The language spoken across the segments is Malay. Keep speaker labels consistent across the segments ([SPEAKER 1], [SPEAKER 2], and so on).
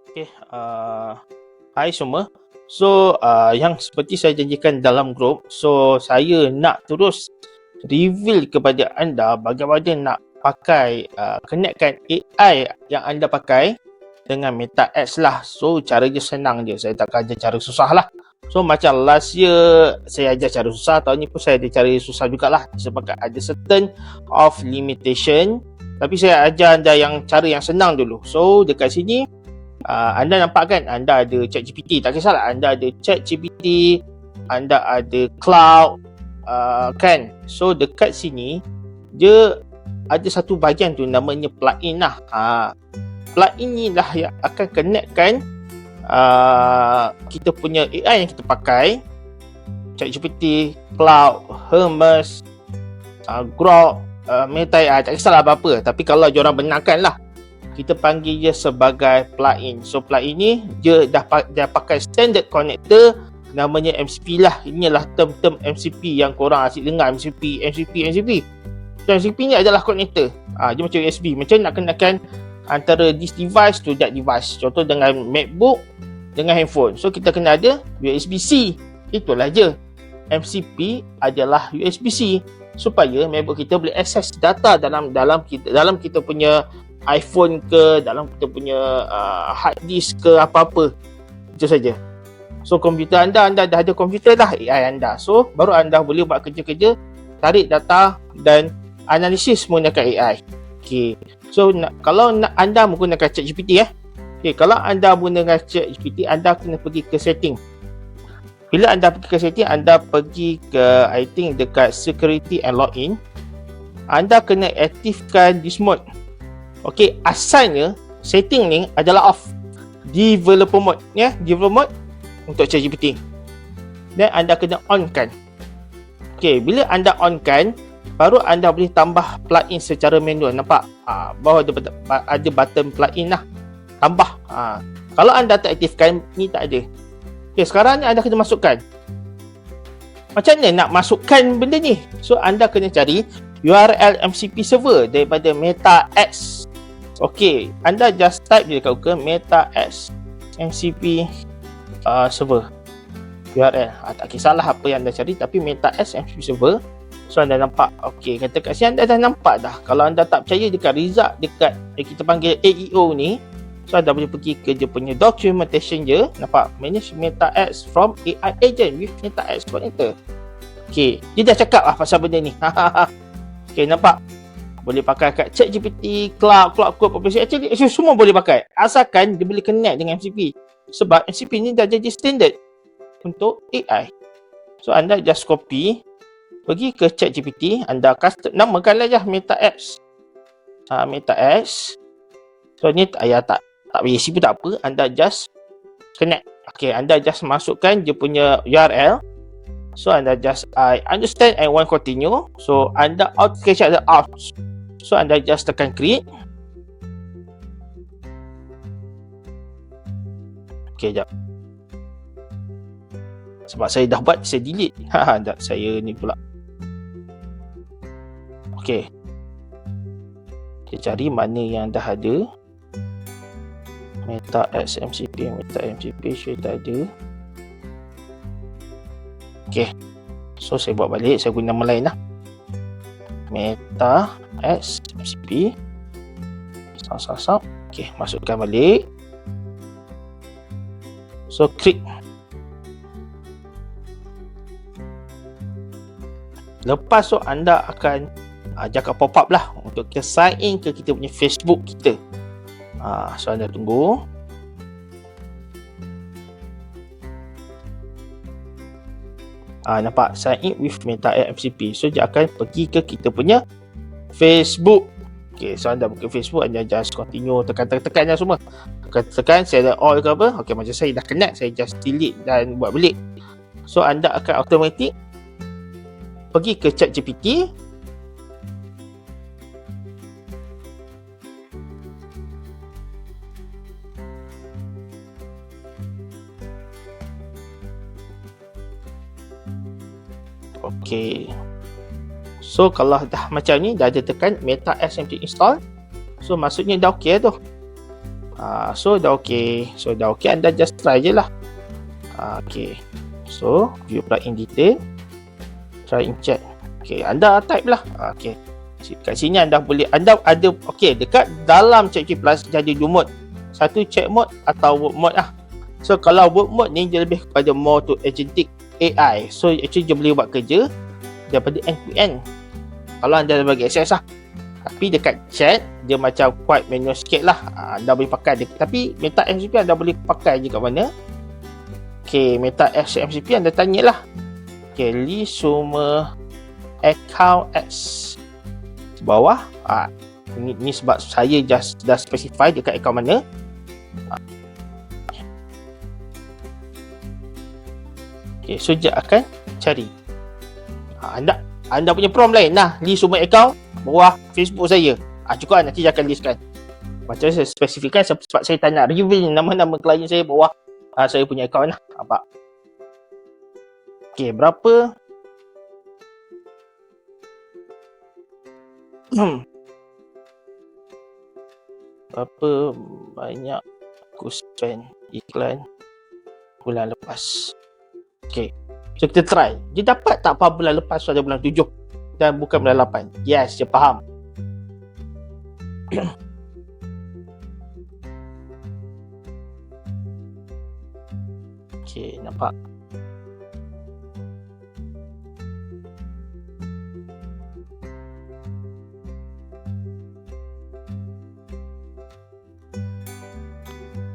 [SPEAKER 1] Okay, hai semua. So, yang seperti saya janjikan dalam grup, so saya nak terus reveal kepada anda bagaimana nak pakai, connectkan AI yang anda pakai dengan Meta Ads lah. So, cara je senang je. Saya tak ajar cara susah lah. So, macam last year saya ajar cara susah, tahun ni pun saya ada cara susah jugalah. Sebab ada certain of limitation. Tapi saya ajar anda yang cara yang senang dulu. So, dekat sini, anda nampak kan, anda ada ChatGPT, tak kisahlah anda ada ChatGPT, anda ada cloud, kan. So dekat sini dia ada satu bahagian tu namanya plugin lah. Plugin ni lah yang akan connectkan kita punya AI yang kita pakai, ChatGPT, cloud, Hermes, Grok, Meta AI, tak kisahlah apa-apa. Tapi kalau diorang benarkan lah, kita panggil dia sebagai plugin. So plugin ni dia dah pakai standard connector namanya MCP lah. Inilah term-term MCP yang korang asyik dengar, MCP. So MCP ni adalah connector. Dia macam USB. Macam nak kenakan antara this device to that device. Contoh dengan MacBook dengan handphone. So kita kena ada USB-C. Itulah je. MCP adalah USB-C supaya MacBook kita boleh access data dalam kita punya iPhone ke, dalam kita punya hard disk ke, apa-apa. Itu saja. So komputer anda dah ada komputer dah AI anda. So baru anda boleh buat kerja-kerja, tarik data dan analisis menggunakan AI. Okay. So kalau anda menggunakan ChatGPT okay, kalau anda menggunakan ChatGPT, anda kena pergi ke setting. Bila anda pergi ke setting, anda pergi ke I think dekat security and login. Anda kena aktifkan this mode. Okey, asalnya setting ni adalah off. Developer mode, developer mode untuk ChatGPT. Dan anda kena on kan. Okey, bila anda on kan, baru anda boleh tambah plugin secara manual. Nampak? Bawah ada button plugin lah. Tambah. Kalau anda tak aktifkan, ni tak ada. Okey, sekarang ni anda kena masukkan. Macam mana nak masukkan benda ni? So anda kena cari URL MCP server daripada Meta Ads. Okey, anda just type je dekat Google Meta Ads MCP server URL. Tak kisahlah apa yang anda cari, tapi Meta Ads MCP server. So anda nampak. Okey, kata kat sini anda dah nampak dah. Kalau anda tak percaya dekat result dekat kita panggil AEO ni, so anda boleh pergi ke dia punya documentation je. Nampak? Manage Meta Ads from AI agent with Meta Ads connector. Okey, dia dah cakap lah pasal benda ni. Okey, nampak? Boleh pakai kat ChatGPT, cloud population. Actually semua boleh pakai. Asalkan dia boleh connect dengan MCP. Sebab MCP ni dah jadi standard untuk AI. So anda just copy, pergi ke ChatGPT, anda custom, namakanlah je Meta Ads. Meta Ads. So ni tak basi pun tak apa, anda just connect. Okey, anda just masukkan dia punya URL. So anda just I understand and want continue. So anda authentication ada out. So anda just tekan create. Okey, jap. Sebab saya dah buat, saya delete. Jap, saya ni pula. Okey. Kita cari mana yang dah ada. Meta Ads MCP, saya dah ada. Okey. So saya buat balik, saya guna nama lain lah. Meta Ads MCP. Okey, masukkan balik. So klik. Lepas tu anda akan cakap pop up lah untuk kita sign in ke kita punya Facebook kita. So anda tunggu. Nampak? Sign in with Meta Ads MCP. So dia akan pergi ke kita punya Facebook. Okay, so anda buka Facebook, anda just continue, tekan je semua. Tekan saya ada all ke apa. Okay, macam saya dah connect, saya just delete dan buat balik. So anda akan automatic pergi ke ChatGPT. Okey. So kalau dah macam ni, dah ada tekan Meta Ads MCP install. So maksudnya dah okey tu. So dah okey. Anda just try je lah. Okey. So view plugin detail. Try in chat. Okey, anda type lah. Okey. Kat sini anda boleh, anda ada, okey, dekat dalam ChatGPT Plus dia ada 2 mode. Satu chat mode atau work mode lah. So kalau work mode ni dia lebih kepada more to agentic AI. So actually dia boleh buat kerja daripada end to end kalau anda bagi akses lah. Tapi dekat chat dia macam quite manual sikit lah. Anda boleh pakai tapi Meta MCP anda boleh pakai je kat mana. Okay, Meta MCP anda tanyalah. Okay, list semua account ads bawah. Ni sebab saya just dah specify dekat account mana. Okay, so dia akan cari. Anda punya prompt lain lah, list semua account bawah Facebook saya. Cukup nanti dia akan listkan. Macam saya spesifikkan sebab saya tak nak reveal nama-nama klien saya bawah saya punya account lah. Nampak? Okay, berapa banyak aku spend iklan bulan lepas. Okay, so kita try. Dia dapat tak apa bulan lepas pada bulan 7 dan bukan bulan 8? Yes, dia faham. Okay, nampak?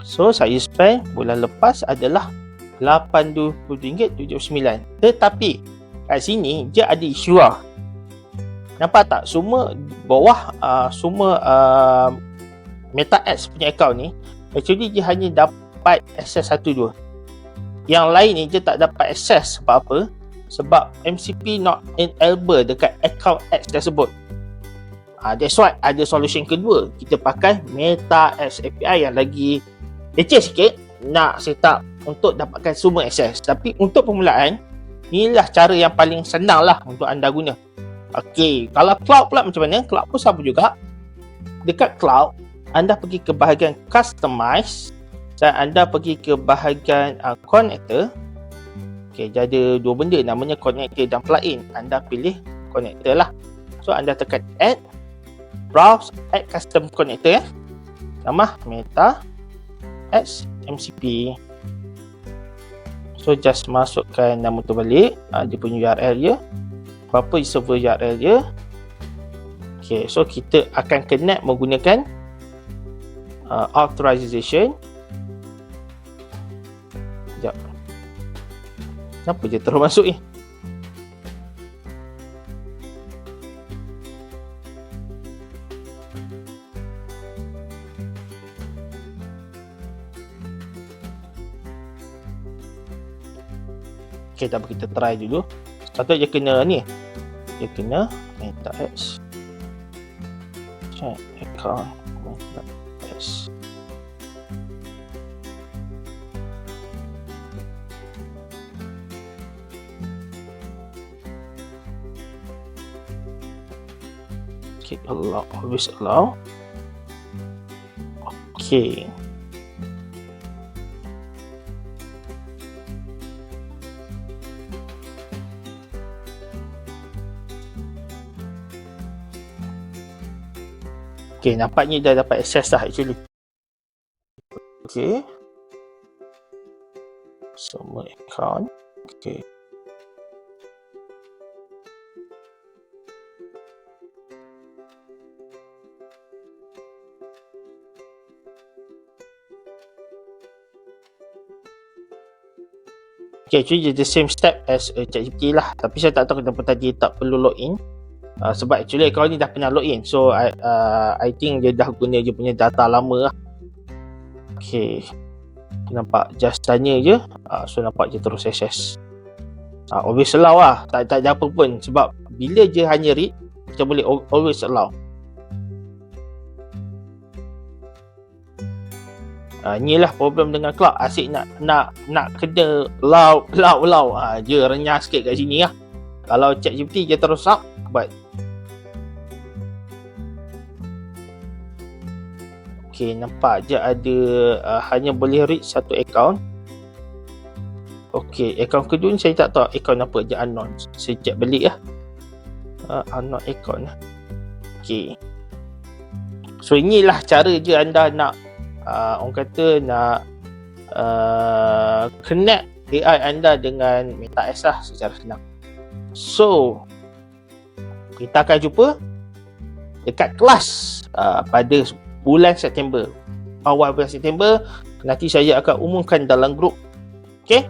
[SPEAKER 1] So saya spend bulan lepas adalah RM80.79. Tetapi kat sini dia ada isu lah. Nampak tak? Semua bawah semua Meta Ads punya account ni actually dia hanya dapat akses 1-2. Yang lain ni dia tak dapat akses. Sebab apa? Sebab MCP not enable dekat account ads tersebut. That's why ada solution kedua. Kita pakai Meta Ads API yang lagi leceh sikit nak set up untuk dapatkan semua akses. Tapi untuk permulaan, inilah cara yang paling senang lah untuk anda guna. Okey, kalau cloud pula macam mana? Cloud pun sama juga. Dekat cloud, anda pergi ke bahagian customize dan anda pergi ke bahagian connector. Okey, dia ada 2 benda namanya connector dan plugin. Anda pilih connector lah. So anda tekan add, browse, add custom connector ya. Nama Meta Ads MCP. So just masukkan nama tu balik, dia punya URL dia, berapa server URL dia. Okay, so kita akan connect menggunakan authorization. Sekejap, kenapa dia terus masuk ni? Okay, tak apa, kita try dulu. Satu dia kena ni. Dia kena Meta Ads. Check account Meta Ads. Okay, allow, always allow. Okay. Okay, nampaknya dah dapat akses dah actually. Okay. Semua account. Okay. Okay, actually the same step as ChatGPT lah. Tapi saya tak tahu kenapa tadi tak perlu login. Sebab actually account ni dah pernah login. So I think dia dah guna je punya data lama lah. Okay, nampak just tanya je. So nampak je terus access. Always allow lah. Tak ada apa pun. Sebab bila je hanya read, kita boleh always allow. Inilah problem dengan cloud. Asyik nak kena allow. Dia renyah sikit kat sini lah. Kalau ChatGPT dia terus up, but Okey, nampak je ada hanya boleh read satu akaun. Okey, akaun kedua ni saya tak tahu akaun apa je, unknown. Saya check balik lah. Unknown account. Okey. So inilah cara je anda nak orang kata nak connect AI anda dengan MetaX lah secara senang. So kita akan jumpa dekat kelas pada bulan September. Awal bulan September nanti saya akan umumkan dalam grup. Okey?